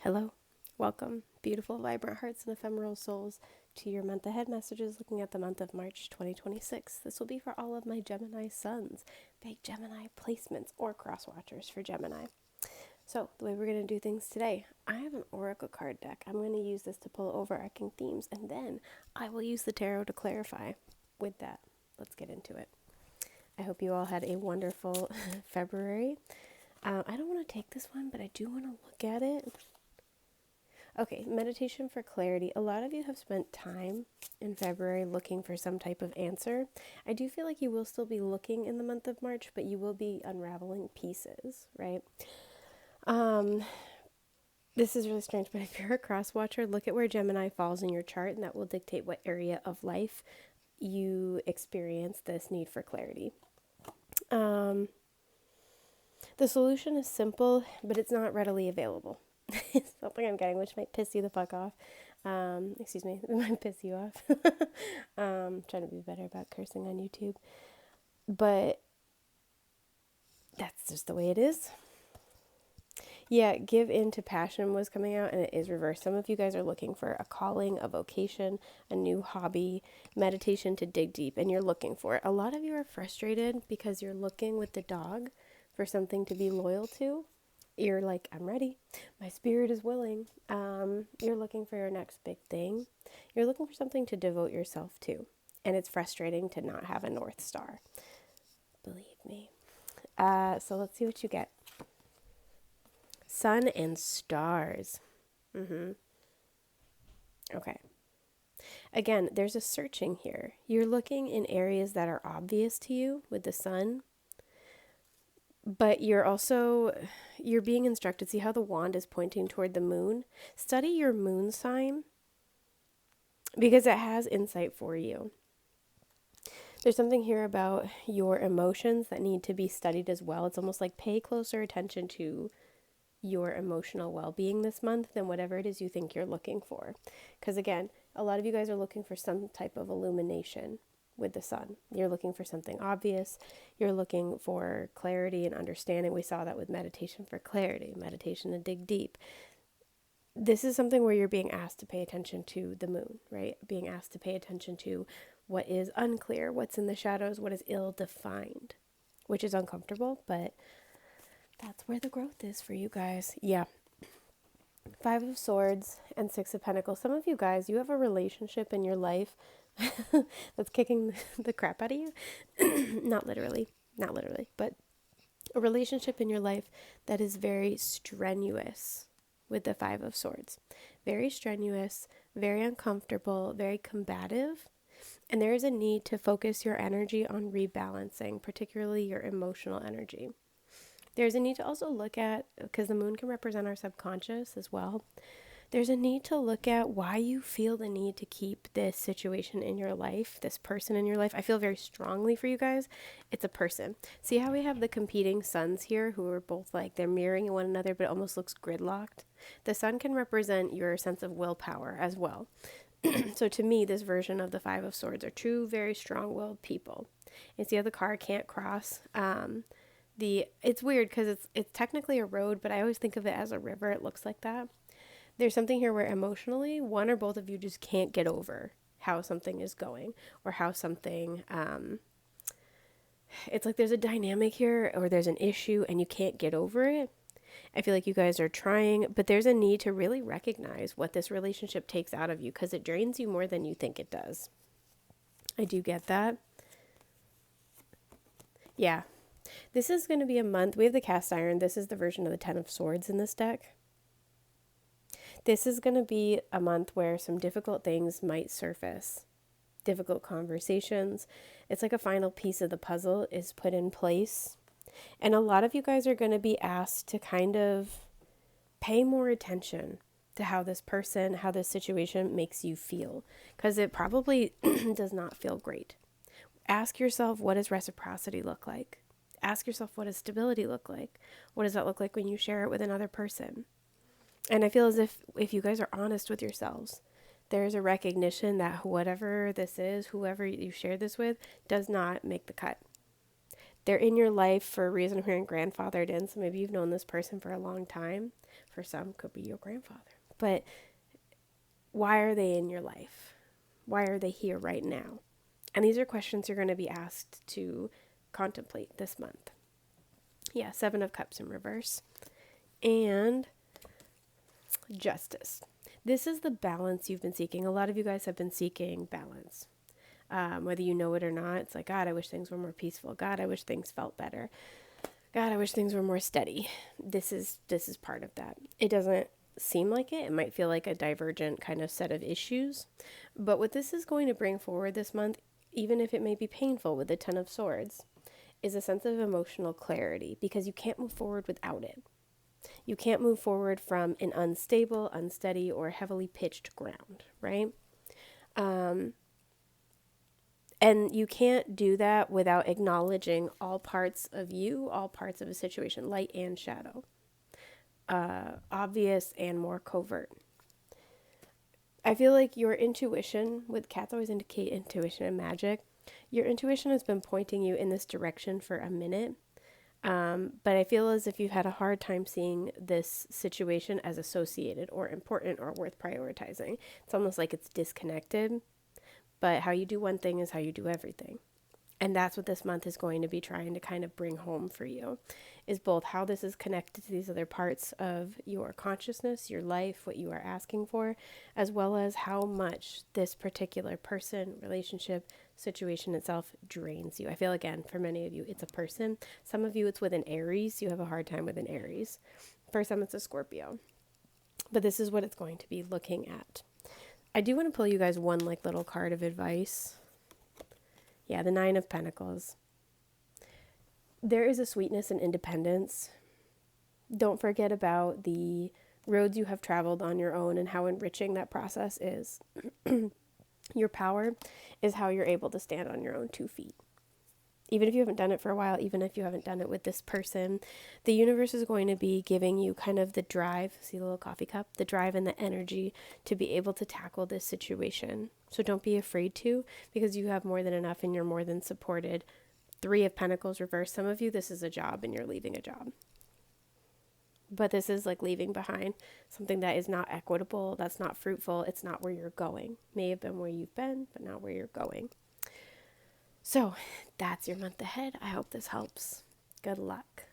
Hello, welcome, beautiful, vibrant hearts and ephemeral souls, to your month ahead messages looking at the month of March 2026. This will be for all of my Gemini suns, big Gemini placements, or cross watchers for Gemini. So, the way we're going to do things today, I have an oracle card deck. I'm going to use this to pull overarching themes, and then I will use the tarot to clarify. With that, let's get into it. I hope you all had a wonderful February. I don't want to take this one, but I do want to look at it. Okay, meditation for clarity. A lot of you have spent time in February looking for some type of answer. I do feel like you will still be looking in the month of March, but you will be unraveling pieces, right? This is really strange, but if you're a cross watcher, look at where Gemini falls in your chart, and that will dictate what area of life you experience this need for clarity. The solution is simple, but it's not readily available. It's something I'm getting, which might piss you the fuck off. Excuse me, it might piss you off. Trying to be better about cursing on YouTube. But that's just the way it is. Yeah, give in to passion was coming out, and it is reversed. Some of you guys are looking for a calling, a vocation, a new hobby, meditation to dig deep, and you're looking for it. A lot of you are frustrated because you're looking with the dog for something to be loyal to. You're like, I'm ready. My spirit is willing. You're looking for your next big thing. You're looking for something to devote yourself to. And it's frustrating to not have a North Star. Believe me. So let's see what you get. Sun and stars. Okay. Again, there's a searching here. You're looking in areas that are obvious to you with the sun. But you're being instructed. See how the wand is pointing toward the moon? Study your moon sign because it has insight for you. There's something here about your emotions that need to be studied as well. It's almost like pay closer attention to your emotional well-being this month than whatever it is you think you're looking for. Because again, a lot of you guys are looking for some type of illumination with the sun. You're looking for something obvious. You're looking for clarity and understanding. We saw that with meditation for clarity, meditation to dig deep. This is something where you're being asked to pay attention to the moon, right? Being asked to pay attention to what is unclear, what's in the shadows, what is ill-defined, which is uncomfortable, but that's where the growth is for you guys. Yeah. 5 of Swords and 6 of Pentacles. Some of you guys, you have a relationship in your life that's kicking the crap out of you. Not literally, but a relationship in your life that is very strenuous with the 5 of Swords. Very strenuous, very uncomfortable, very combative. And there is a need to focus your energy on rebalancing, particularly your emotional energy. There's a need to also look at, because the moon can represent our subconscious as well, there's a need to look at why you feel the need to keep this situation in your life, this person in your life. I feel very strongly for you guys. It's a person. See how we have the competing suns here who are both like, they're mirroring one another, but it almost looks gridlocked. The sun can represent your sense of willpower as well. So to me, this version of the 5 of Swords are two very strong-willed people. And see how the car can't cross? It's weird because it's technically a road, but I always think of it as a river. It looks like that. There's something here where emotionally, one or both of you just can't get over how something is going or how something, it's like there's a dynamic here or there's an issue and you can't get over it. I feel like you guys are trying, but there's a need to really recognize what this relationship takes out of you because it drains you more than you think it does. I do get that. Yeah. This is going to be a month. We have the cast iron. This is the version of the 10 of Swords in this deck. This is going to be a month where some difficult things might surface. Difficult conversations. It's like a final piece of the puzzle is put in place. And a lot of you guys are going to be asked to kind of pay more attention to how this person, how this situation makes you feel. Because it probably does not feel great. Ask yourself, what does reciprocity look like? Ask yourself, what does stability look like? What does that look like when you share it with another person? And I feel as if you guys are honest with yourselves, there's a recognition that whatever this is, whoever you share this with, does not make the cut. They're in your life for a reason. I'm hearing grandfathered in. So maybe you've known this person for a long time. For some, could be your grandfather. But why are they in your life? Why are they here right now? And these are questions you're going to be asked to contemplate this month. Yeah, Seven of Cups in reverse. And Justice. This is the balance you've been seeking. A lot of you guys have been seeking balance. Whether you know it or not, it's like, God, I wish things were more peaceful. God, I wish things felt better. God, I wish things were more steady. This is part of that. It doesn't seem like it. It might feel like a divergent kind of set of issues. But what this is going to bring forward this month, even if it may be painful with the Ten of Swords, is a sense of emotional clarity, because you can't move forward without it. You can't move forward from an unstable, unsteady, or heavily pitched ground, right? And you can't do that without acknowledging all parts of you, all parts of a situation, light and shadow, obvious and more covert. I feel like your intuition, with cats always indicate intuition and magic, your intuition has been pointing you in this direction for a minute. But I feel as if you've had a hard time seeing this situation as associated or important or worth prioritizing. It's almost like it's disconnected. But how you do one thing is how you do everything. And that's what this month is going to be trying to kind of bring home for you, is both how this is connected to these other parts of your consciousness, your life, what you are asking for, as well as how much this particular person, relationship, situation itself drains you. I feel, again, for many of you, it's a person. Some of you, it's with an Aries. You have a hard time with an Aries. For some, it's a Scorpio. But this is what it's going to be looking at. I do want to pull you guys one like little card of advice. Yeah, the Nine of Pentacles. There is a sweetness in independence. Don't forget about the roads you have traveled on your own and how enriching that process is. Your power is how you're able to stand on your own 2 feet. Even if you haven't done it for a while, even if you haven't done it with this person, the universe is going to be giving you kind of the drive, see the little coffee cup, the drive and the energy to be able to tackle this situation. So don't be afraid to, because you have more than enough and you're more than supported. 3 of Pentacles reverse. Some of you, this is a job and you're leaving a job. But this is like leaving behind something that is not equitable, that's not fruitful, it's not where you're going. May have been where you've been, but not where you're going. So that's your month ahead. I hope this helps. Good luck.